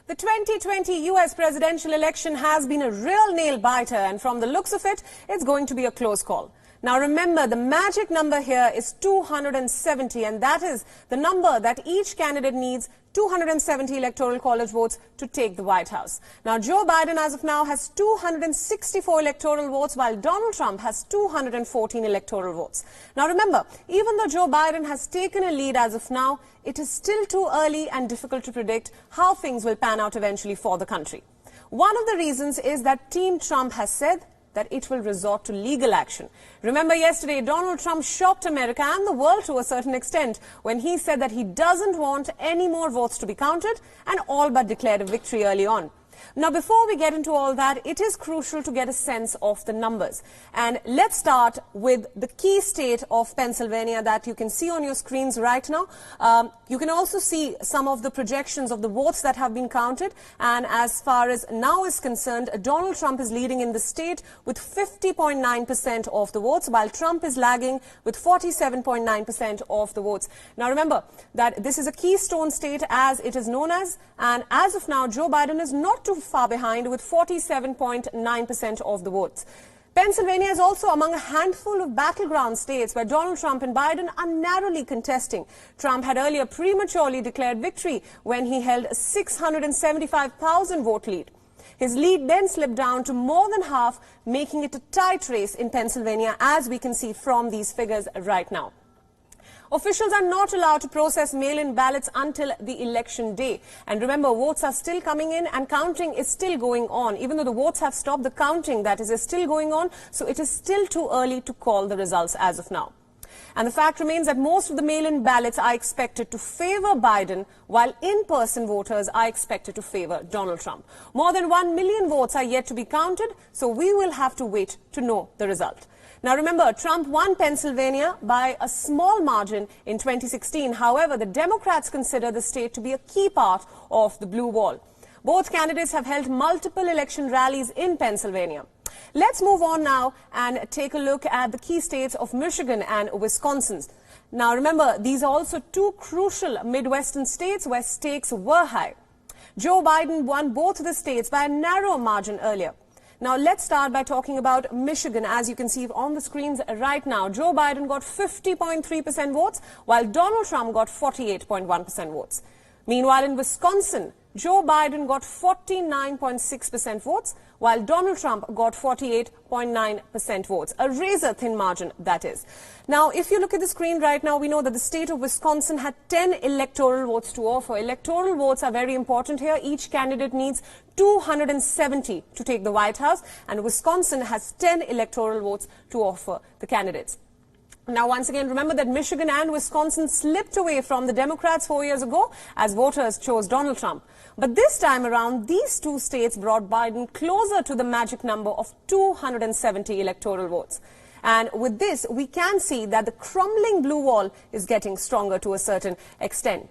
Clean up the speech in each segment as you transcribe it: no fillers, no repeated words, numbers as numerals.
The 2020 US presidential election has been a real nail-biter, and from the looks of it, it's going to be a close call. Now remember, the magic number here is 270, and that is the number that each candidate needs, 270 electoral college votes to take the White House. Now Joe Biden as of now has 264 electoral votes, while Donald Trump has 214 electoral votes. Now remember, even though Joe Biden has taken a lead as of now, it is still too early and difficult to predict how things will pan out eventually for the country. One of the reasons is that Team Trump has said that it will resort to legal action. Remember yesterday, Donald Trump shocked America and the world to a certain extent when he said that he doesn't want any more votes to be counted and all but declared a victory early on. Now, before we get into all that, it is crucial to get a sense of the numbers. And let's start with the key state of Pennsylvania that you can see on your screens right now. You can also see some of the projections of the votes that have been counted. And as far as now is concerned, Donald Trump is leading in the state with 50.9% of the votes, while Trump is lagging with 47.9% of the votes. Now, remember that this is a keystone state, as it is known as, and as of now, Joe Biden is not too far behind with 47.9% of the votes. Pennsylvania is also among a handful of battleground states where Donald Trump and Biden are narrowly contesting. Trump had earlier prematurely declared victory when he held a 675,000 vote lead. His lead then slipped down to more than half, making it a tight race in Pennsylvania, as we can see from these figures right now. Officials are not allowed to process mail-in ballots until the election day. And remember, votes are still coming in and counting is still going on. Even though the votes have stopped, the counting, that is still going on. So it is still too early to call the results as of now. And the fact remains that most of the mail-in ballots are expected to favor Biden, while in-person voters are expected to favor Donald Trump. More than 1 million votes are yet to be counted, so we will have to wait to know the result. Now remember, Trump won Pennsylvania by a small margin in 2016. However, the Democrats consider the state to be a key part of the blue wall. Both candidates have held multiple election rallies in Pennsylvania. Let's move on now and take a look at the key states of Michigan and Wisconsin. Now remember, these are also two crucial Midwestern states where stakes were high. Joe Biden won both the states by a narrow margin earlier. Now, let's start by talking about Michigan. As you can see on the screens right now, Joe Biden got 50.3% votes, while Donald Trump got 48.1% votes. Meanwhile, in Wisconsin, Joe Biden got 49.6% votes, while Donald Trump got 48.9% votes. A razor-thin margin, that is. Now, if you look at the screen right now, we know that the state of Wisconsin had 10 electoral votes to offer. Electoral votes are very important here. Each candidate needs 270 to take the White House, and Wisconsin has 10 electoral votes to offer the candidates. Now, once again, remember that Michigan and Wisconsin slipped away from the Democrats 4 years ago as voters chose Donald Trump. But this time around, these two states brought Biden closer to the magic number of 270 electoral votes. And with this, we can see that the crumbling blue wall is getting stronger to a certain extent.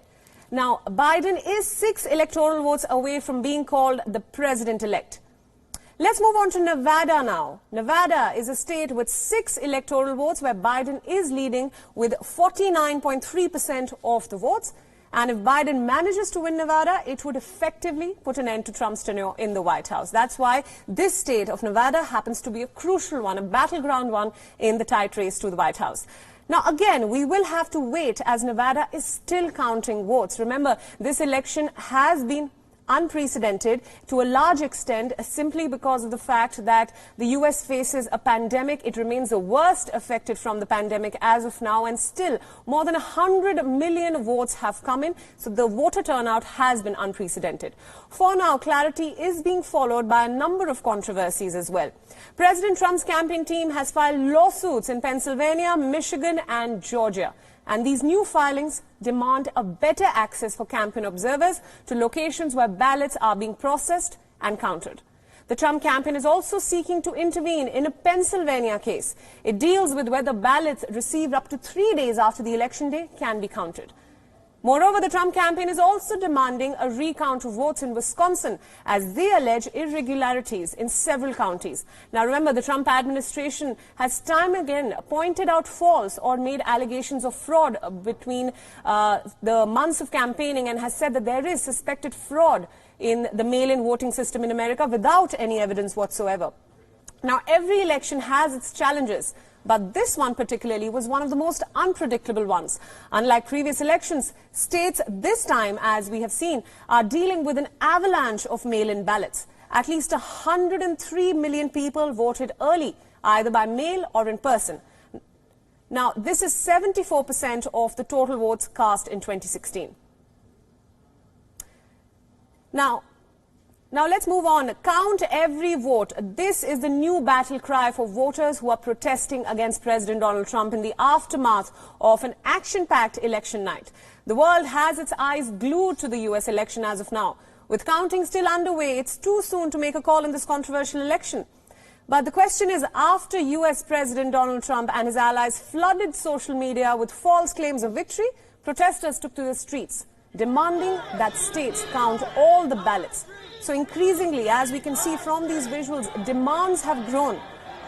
Now, Biden is 6 electoral votes away from being called the president-elect. Let's move on to Nevada now. Nevada is a state with 6 electoral votes where Biden is leading with 49.3% of the votes. And if Biden manages to win Nevada, it would effectively put an end to Trump's tenure in the White House. That's why this state of Nevada happens to be a crucial one, a battleground one in the tight race to the White House. Now, again, we will have to wait as Nevada is still counting votes. Remember, this election has been unprecedented to a large extent simply because of the fact that the US faces a pandemic. It remains the worst affected from the pandemic as of now, and still more than 100 million votes have come in, so the voter turnout has been unprecedented. For now, clarity is being followed by a number of controversies as well. President Trump's campaign team has filed lawsuits in Pennsylvania, Michigan and Georgia. And these new filings demand a better access for campaign observers to locations where ballots are being processed and counted. The Trump campaign is also seeking to intervene in a Pennsylvania case. It deals with whether ballots received up to 3 days after the election day can be counted. Moreover, the Trump campaign is also demanding a recount of votes in Wisconsin as they allege irregularities in several counties. Now remember, the Trump administration has time again pointed out false or made allegations of fraud between the months of campaigning and has said that there is suspected fraud in the mail-in voting system in America without any evidence whatsoever. Now, every election has its challenges, but this one particularly was one of the most unpredictable ones. Unlike previous elections, states this time, as we have seen, are dealing with an avalanche of mail-in ballots. At least 103 million people voted early, either by mail or in person. Now, this is 74% of the total votes cast in 2016. Now let's move on. Count every vote. This is the new battle cry for voters who are protesting against President Donald Trump in the aftermath of an action-packed election night. The world has its eyes glued to the US election as of now. With counting still underway, it's too soon to make a call in this controversial election. But the question is, after US President Donald Trump and his allies flooded social media with false claims of victory, protesters took to the streets, demanding that states count all the ballots. So increasingly, as we can see from these visuals, demands have grown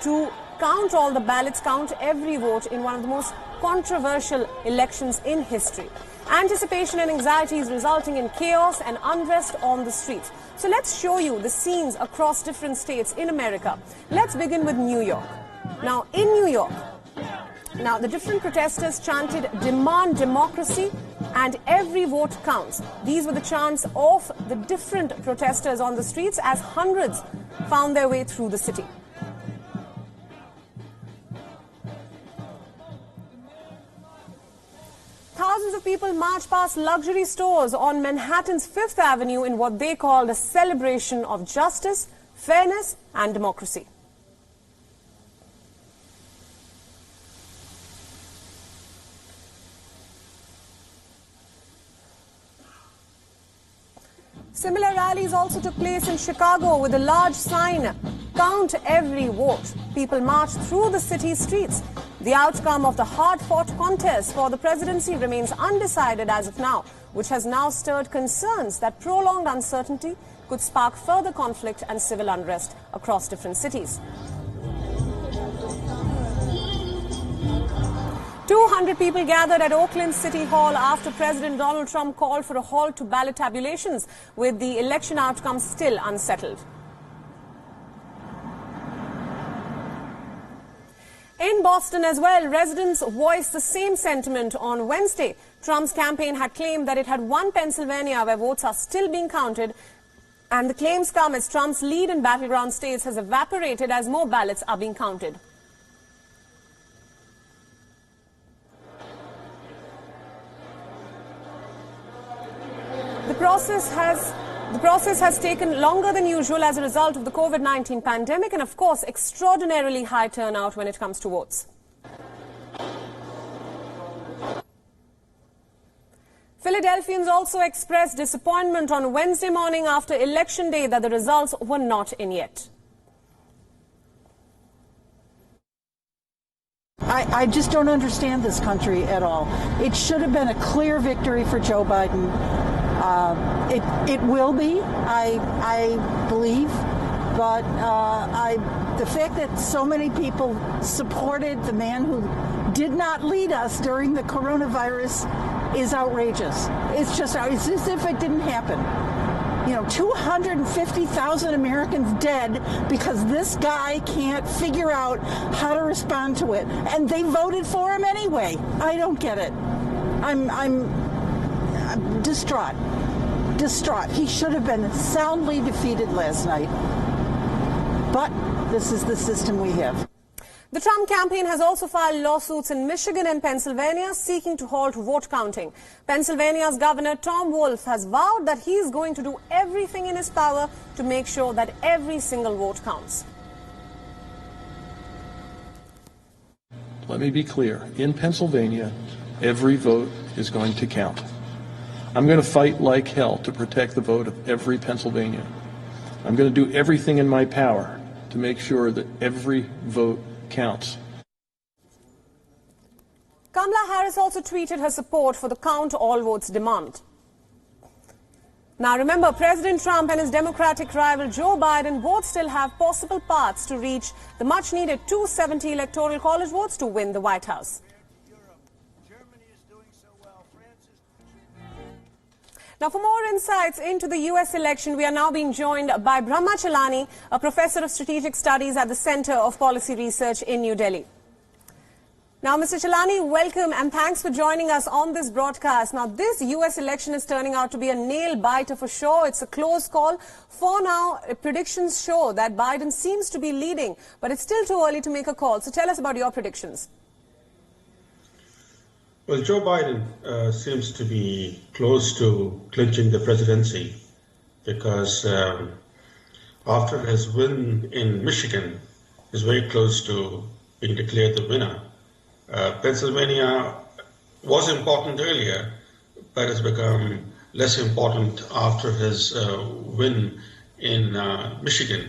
to count all the ballots, count every vote in one of the most controversial elections in history. Anticipation and anxiety is resulting in chaos and unrest on the streets. So let's show you the scenes across different states in America. Let's begin with New York. Now, in New York, the different protesters chanted, "Demand democracy," and "Every vote counts." These were the chants of the different protesters on the streets as hundreds found their way through the city. Thousands of people marched past luxury stores on Manhattan's Fifth Avenue in what they called a celebration of justice, fairness, and democracy. Similar rallies also took place in Chicago with a large sign, "Count every vote." People marched through the city's streets. The outcome of the hard-fought contest for the presidency remains undecided as of now, which has now stirred concerns that prolonged uncertainty could spark further conflict and civil unrest across different cities. 200 people gathered at Oakland City Hall after President Donald Trump called for a halt to ballot tabulations, with the election outcome still unsettled. In Boston as well, residents voiced the same sentiment on Wednesday. Trump's campaign had claimed that it had won Pennsylvania, where votes are still being counted, and the claims come as Trump's lead in battleground states has evaporated as more ballots are being counted. The process has taken longer than usual as a result of the COVID-19 pandemic and, of course, extraordinarily high turnout when it comes to votes. Philadelphians also expressed disappointment on Wednesday morning after Election Day that the results were not in yet. I just don't understand this country at all. It should have been a clear victory for Joe Biden. It will be, I believe, but the fact that so many people supported the man who did not lead us during the coronavirus is outrageous. It's as if it didn't happen. 250,000 Americans dead because this guy can't figure out how to respond to it, and they voted for him anyway. I don't get it. I'm distraught. He should have been soundly defeated last night. But this is the system we have. The Trump campaign has also filed lawsuits in Michigan and Pennsylvania seeking to halt vote counting. Pennsylvania's Governor Tom Wolf has vowed that he is going to do everything in his power to make sure that every single vote counts. Let me be clear. In Pennsylvania, every vote is going to count. I'm going to fight like hell to protect the vote of every Pennsylvanian. I'm going to do everything in my power to make sure that every vote counts. Kamala Harris also tweeted her support for the count all votes demand. Now remember, President Trump and his Democratic rival Joe Biden both still have possible paths to reach the much-needed 270 Electoral College votes to win the White House. Now, for more insights into the US election, we are now being joined by Brahma Chalani, a professor of strategic studies at the Center of Policy Research in New Delhi. Now, Mr. Chalani, welcome and thanks for joining us on this broadcast. Now, this US election is turning out to be a nail-biter for sure. It's a close call. For now, predictions show that Biden seems to be leading, but it's still too early to make a call. So tell us about your predictions. Well, Joe Biden seems to be close to clinching the presidency because after his win in Michigan, he's very close to being declared the winner. Pennsylvania was important earlier, but has become less important after his win in Michigan.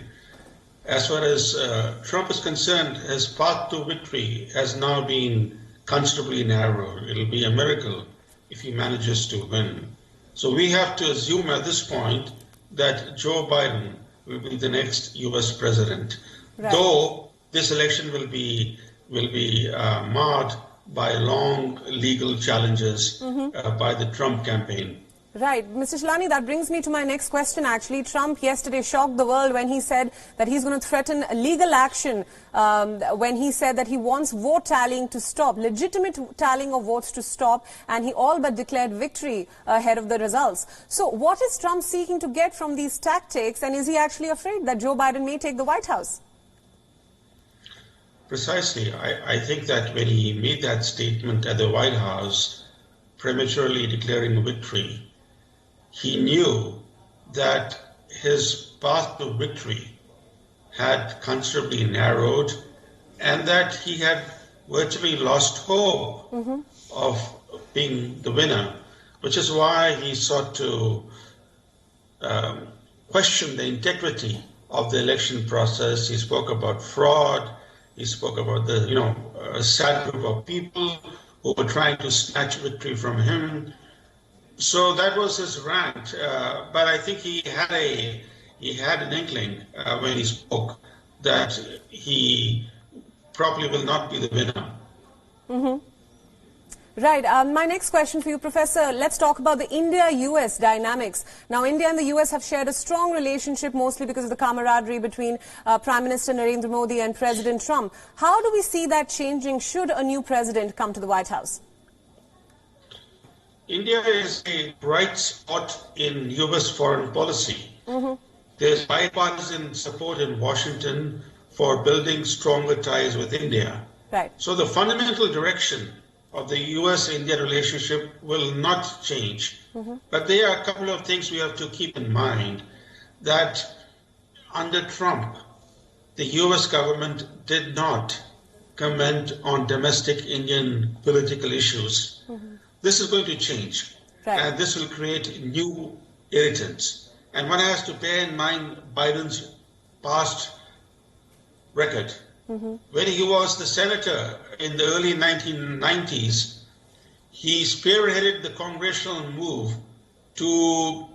As far as Trump is concerned, his path to victory has now been considerably narrowed. It'll be a miracle if he manages to win. So we have to assume at this point that Joe Biden will be the next U.S. president, right. Though this election will be marred by long legal challenges by the Trump campaign. Right. Mr. Chalani, that brings me to my next question, actually. Trump yesterday shocked the world when he said that he's going to threaten legal action when he said that he wants vote tallying to stop, legitimate tallying of votes to stop, and he all but declared victory ahead of the results. So what is Trump seeking to get from these tactics, and is he actually afraid that Joe Biden may take the White House? Precisely. I think that when he made that statement at the White House, prematurely declaring victory, he knew that his path to victory had considerably narrowed and that he had virtually lost hope of being the winner, which is why he sought to question the integrity of the election process. He spoke about fraud. He spoke about the, a sad group of people who were trying to snatch victory from him. So that was his rant. But I think he had an inkling when he spoke that he probably will not be the winner. Right. My next question for you, Professor, let's talk about the India-US dynamics. Now, India and the US have shared a strong relationship, mostly because of the camaraderie between Prime Minister Narendra Modi and President Trump. How do we see that changing should a new president come to the White House? India is a bright spot in US foreign policy. There's bipartisan support in Washington for building stronger ties with India. Right. So the fundamental direction of the US-India relationship will not change. But there are a couple of things we have to keep in mind, that under Trump, the US government did not comment on domestic Indian political issues. This is going to change, right. And this will create new irritants. And one has to bear in mind Biden's past record. When he was the senator in the early 1990s, he spearheaded the congressional move to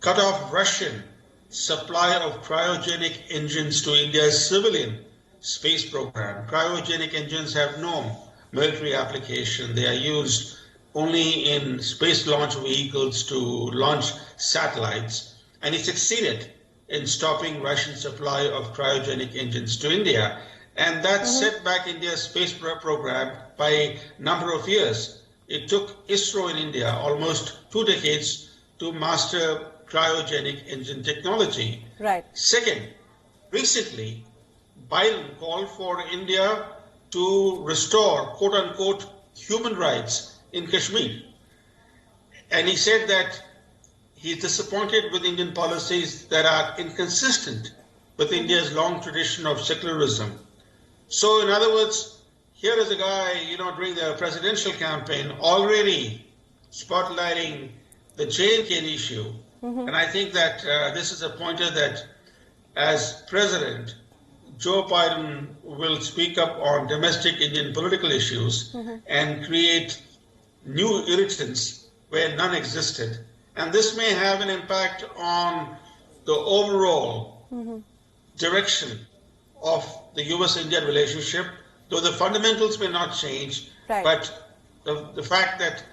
cut off Russian supply of cryogenic engines to India's civilian space program. Cryogenic engines have no military application. They are used only in space launch vehicles to launch satellites. And he succeeded in stopping Russian supply of cryogenic engines to India. And that set back India's space program by a number of years. It took ISRO in India almost 2 decades to master cryogenic engine technology. Right. Second, recently, Biden called for India to restore, quote unquote, human rights in Kashmir. And he said that he's disappointed with Indian policies that are inconsistent with India's long tradition of secularism. So in other words, here is a guy, during the presidential campaign already spotlighting the J&K issue. And I think that this is a pointer that as president, Joe Biden will speak up on domestic Indian political issues and create new irritants where none existed. And this may have an impact on the overall direction of the US-India relationship, though the fundamentals may not change. Right. But the fact that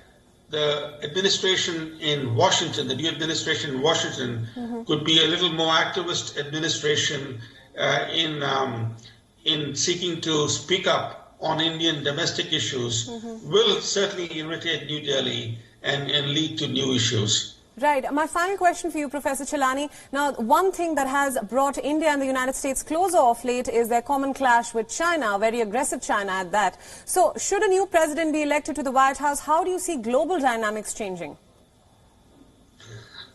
the administration in Washington, the new administration in Washington, could be a little more activist administration in seeking to speak up on Indian domestic issues, will certainly irritate New Delhi and lead to new issues. Right. My final question for you, Professor Chilani. Now, one thing that has brought India and the United States closer of late is their common clash with China, very aggressive China at that. So, should a new president be elected to the White House, how do you see global dynamics changing?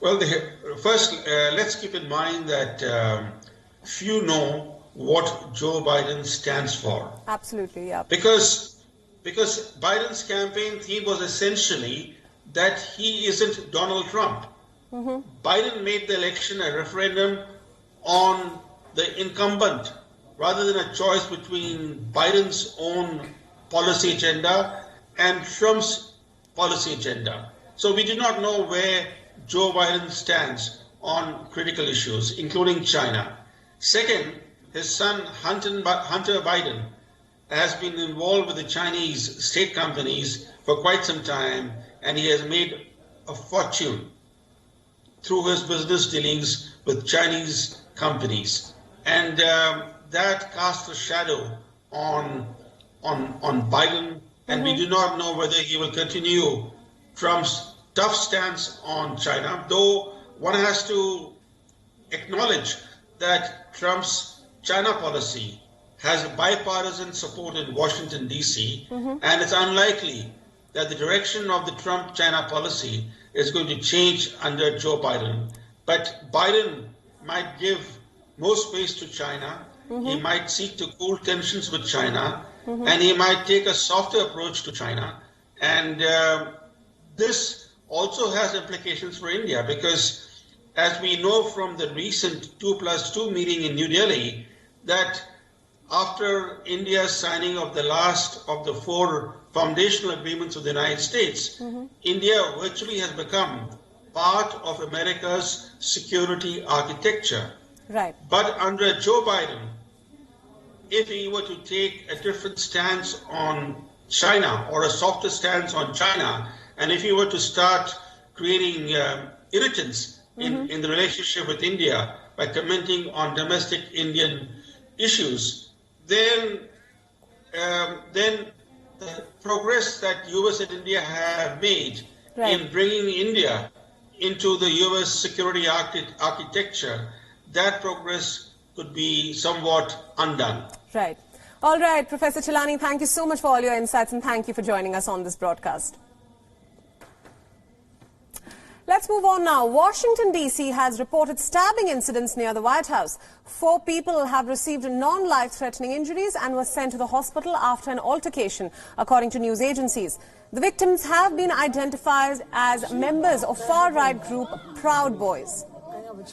Well, first, let's keep in mind that few know what Joe Biden stands for. Absolutely, yeah. Because Biden's campaign theme was essentially that he isn't Donald Trump. Biden made the election a referendum on the incumbent rather than a choice between Biden's own policy agenda and Trump's policy agenda. So we do not know where Joe Biden stands on critical issues, including China. Second, his son Hunter Biden has been involved with the Chinese state companies for quite some time, and he has made a fortune through his business dealings with Chinese companies. And that casts a shadow on Biden, and we do not know whether he will continue Trump's tough stance on China, though one has to acknowledge that Trump's China policy has bipartisan support in Washington, D.C., and it's unlikely that the direction of the Trump-China policy is going to change under Joe Biden. But Biden might give more space to China, he might seek to cool tensions with China, and he might take a softer approach to China. And this also has implications for India, because as we know from the recent 2+2 meeting in New Delhi, that after India's signing of the last of the 4 foundational agreements of the United States, India virtually has become part of America's security architecture. Right. But under Joe Biden, if he were to take a different stance on China or a softer stance on China, and if he were to start creating irritants in the relationship with India by commenting on domestic Indian issues, then the progress that U.S. and India have made in bringing India into the U.S. security architecture, that progress could be somewhat undone. Right. All right, Professor Chilani, thank you so much for all your insights, and thank you for joining us on this broadcast. Let's move on now. Washington, D.C. has reported stabbing incidents near the White House. 4 people have received non-life-threatening injuries and were sent to the hospital after an altercation, according to news agencies. The victims have been identified as members of far-right group Proud Boys.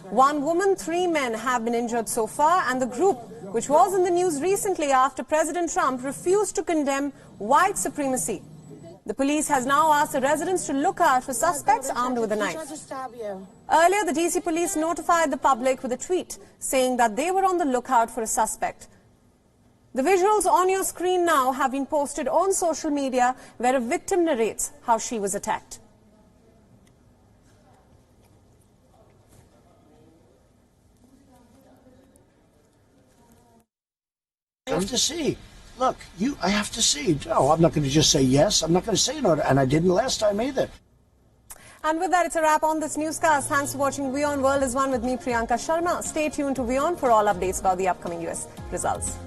1 woman, 3 men have been injured so far, and the group, which was in the news recently after President Trump refused to condemn white supremacy. The police has now asked the residents to look out for suspects armed with a knife. Earlier, the DC police notified the public with a tweet saying that they were on the lookout for a suspect. The visuals on your screen now have been posted on social media where a victim narrates how she was attacked. I have to see. Look, I have to see. No, I'm not going to just say yes. I'm not going to say no, and I didn't last time either. And with that, it's a wrap on this newscast. Thanks for watching WION World is One with me, Priyanka Sharma. Stay tuned to WION for all updates about the upcoming US results.